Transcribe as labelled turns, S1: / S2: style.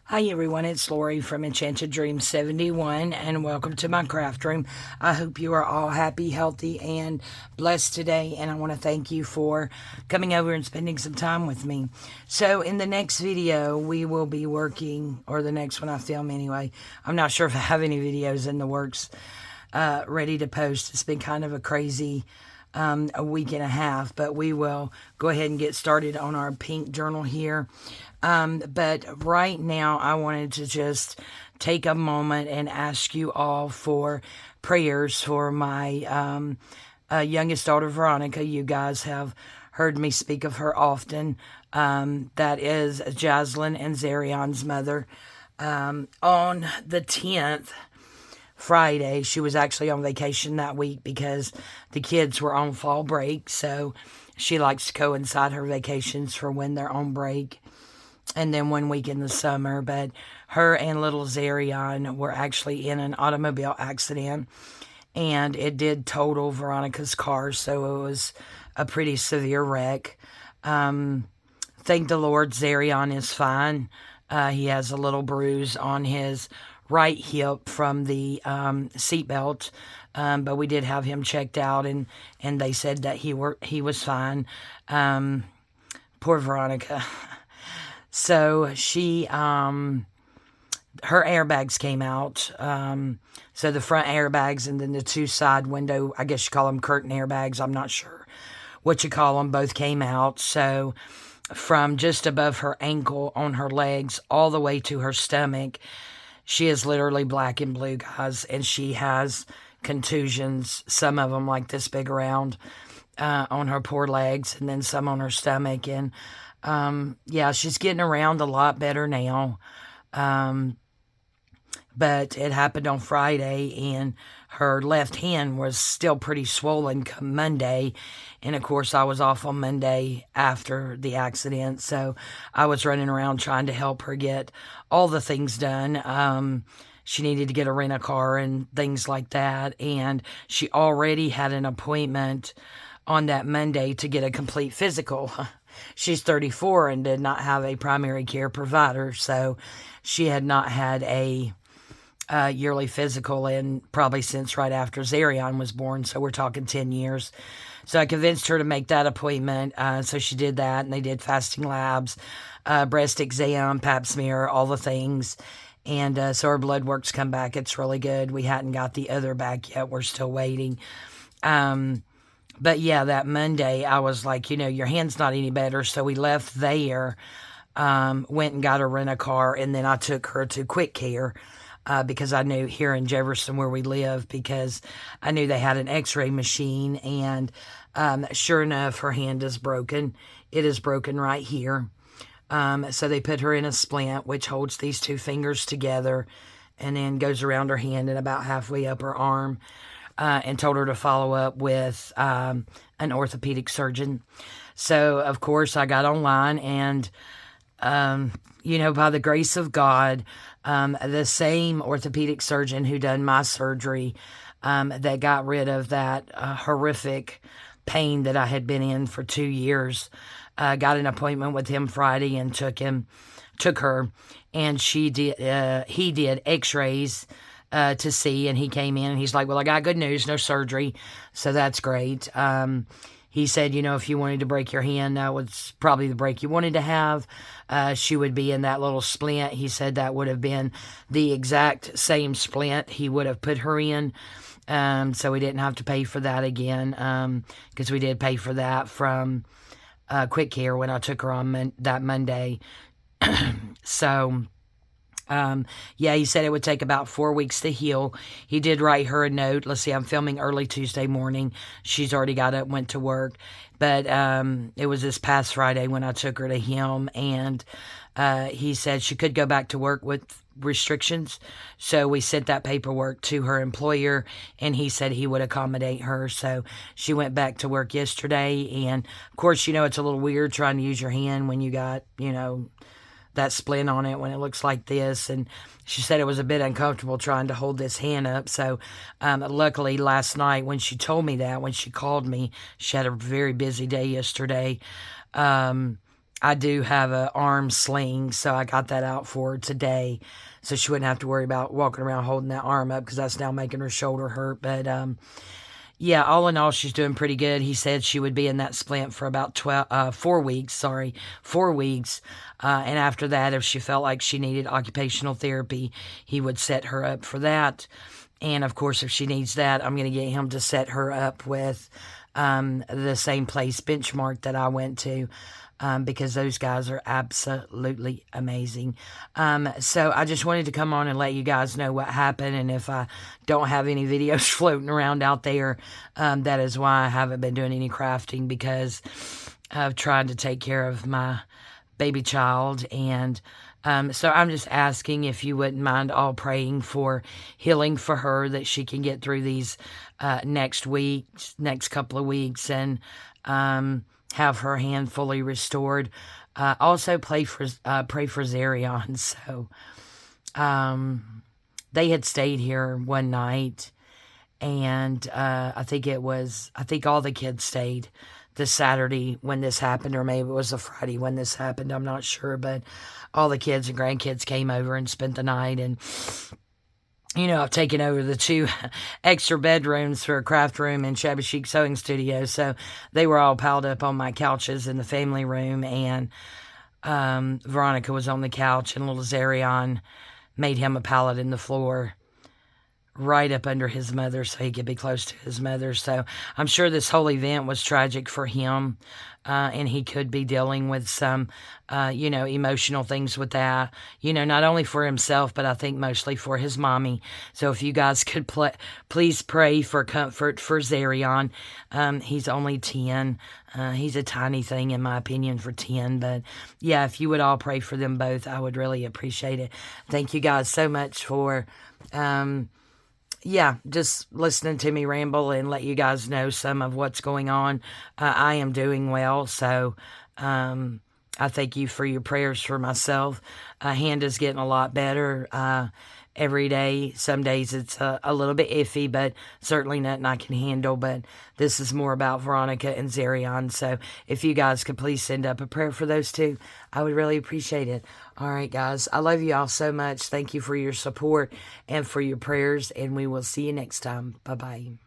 S1: Hi everyone, it's Lorie from Enchanted Dream 71 and welcome to my craft room. I hope you are all happy, healthy, and blessed today, and I want to thank you for coming over and spending some time with me. So in the next video we will be working, or the next one I film anyway. I'm not sure if I have any videos in the works ready to post. It's been kind of a crazy a week and a half, but we will go ahead and get started on our pink journal here. But right now I wanted to just take a moment and ask you all for prayers for my youngest daughter, Veronica. You guys have heard me speak of her often. That is Jaslyn and Zarion's mother. On the 10th, Friday, she was actually on vacation that week because the kids were on fall break, so she likes to coincide her vacations for when they're on break, and then 1 week in the summer. But her and little Zarion were actually in an automobile accident, and it did total Veronica's car, so it was a pretty severe wreck. Thank the Lord, Zarion is fine. He has a little bruise on his right hip from the seatbelt, but we did have him checked out, and they said that he was fine. Poor Veronica. So she, her airbags came out. So the front airbags and then the two side window, I guess you call them curtain airbags, I'm not sure what you call them, both came out. So from just above her ankle on her legs all the way to her stomach, she is literally black and blue, guys, and she has contusions, some of them like this big around, on her poor legs, and then some on her stomach. And yeah, she's getting around a lot better now. But it happened on Friday, and her left hand was still pretty swollen come Monday. And of course, I was off on Monday after the accident, so I was running around trying to help her get all the things done. She needed to get a rent-a-car and things like that, and she already had an appointment on that Monday to get a complete physical. She's 34 and did not have a primary care provider, so she had not had a yearly physical in probably since right after Zarion was born, so we're talking 10 years. So I convinced her to make that appointment, so she did that, and they did fasting labs, breast exam, pap smear, all the things, and so her blood work's come back. It's really good. We hadn't got the other back yet. We're still waiting. But yeah, that Monday, I was like, your hand's not any better, so we left there, went and got a rent-a-car, and then I took her to Quick Care, because I knew here in Jefferson where we live, because I knew they had an x-ray machine, and sure enough, her hand is broken. It is broken right here. So they put her in a splint, which holds these two fingers together and then goes around her hand and about halfway up her arm, and told her to follow up with an orthopedic surgeon. So, of course, I got online, and by the grace of God, the same orthopedic surgeon who done my surgery, that got rid of that horrific pain that I had been in for 2 years, got an appointment with him Friday and took her, and he did x-rays to see, and he came in and he's like, well, I got good news, no surgery, so that's great. He said, if you wanted to break your hand, that was probably the break you wanted to have. She would be in that little splint. He said that would have been the exact same splint he would have put her in. So we didn't have to pay for that again, because we did pay for that from Quick Care when I took her on that Monday. So yeah, he said it would take about 4 weeks to heal. He did write her a note. Let's see, I'm filming early Tuesday morning. She's already got up, went to work. But it was this past Friday when I took her to him, and he said she could go back to work with restrictions. So we sent that paperwork to her employer, and he said he would accommodate her. So she went back to work yesterday, and of course, it's a little weird trying to use your hand when you got, that splint on it when it looks like this, and she said it was a bit uncomfortable trying to hold this hand up. So luckily last night when she told me that, when she called me, she had a very busy day yesterday, I do have an arm sling, so I got that out for her today, so she wouldn't have to worry about walking around holding that arm up, because that's now making her shoulder hurt. But yeah, all in all, she's doing pretty good. He said she would be in that splint for about 4 weeks. 4 weeks. And after that, if she felt like she needed occupational therapy, he would set her up for that. And of course, if she needs that, I'm going to get him to set her up with the same place, Benchmark, that I went to. Because those guys are absolutely amazing. So I just wanted to come on and let you guys know what happened. And if I don't have any videos floating around out there, that is why I haven't been doing any crafting, because of trying to take care of my baby child. And so I'm just asking if you wouldn't mind all praying for healing for her, that she can get through these next couple of weeks, and have her hand fully restored. Also pray for Zarion. So they had stayed here one night, and I think all the kids stayed this Saturday when this happened, or maybe it was a Friday when this happened. I'm not sure, but all the kids and grandkids came over and spent the night. And I've taken over the 2 extra bedrooms for a craft room and shabby chic sewing studio. So they were all piled up on my couches in the family room. And Veronica was on the couch, and little Zarion made him a pallet in the floor right up under his mother so he could be close to his mother. So I'm sure this whole event was tragic for him, and he could be dealing with some, emotional things with that, not only for himself, but I think mostly for his mommy. So if you guys could please pray for comfort for Zarion. He's only 10. He's a tiny thing, in my opinion, for 10. But yeah, if you would all pray for them both, I would really appreciate it. Thank you guys so much for just listening to me ramble and let you guys know some of what's going on. I am doing well, so I thank you for your prayers for myself. Hand is getting a lot better every day. Some days it's a little bit iffy, but certainly nothing I can handle. But this is more about Veronica and Zarion. So if you guys could please send up a prayer for those 2, I would really appreciate it. All right, guys. I love you all so much. Thank you for your support and for your prayers, and we will see you next time. Bye-bye.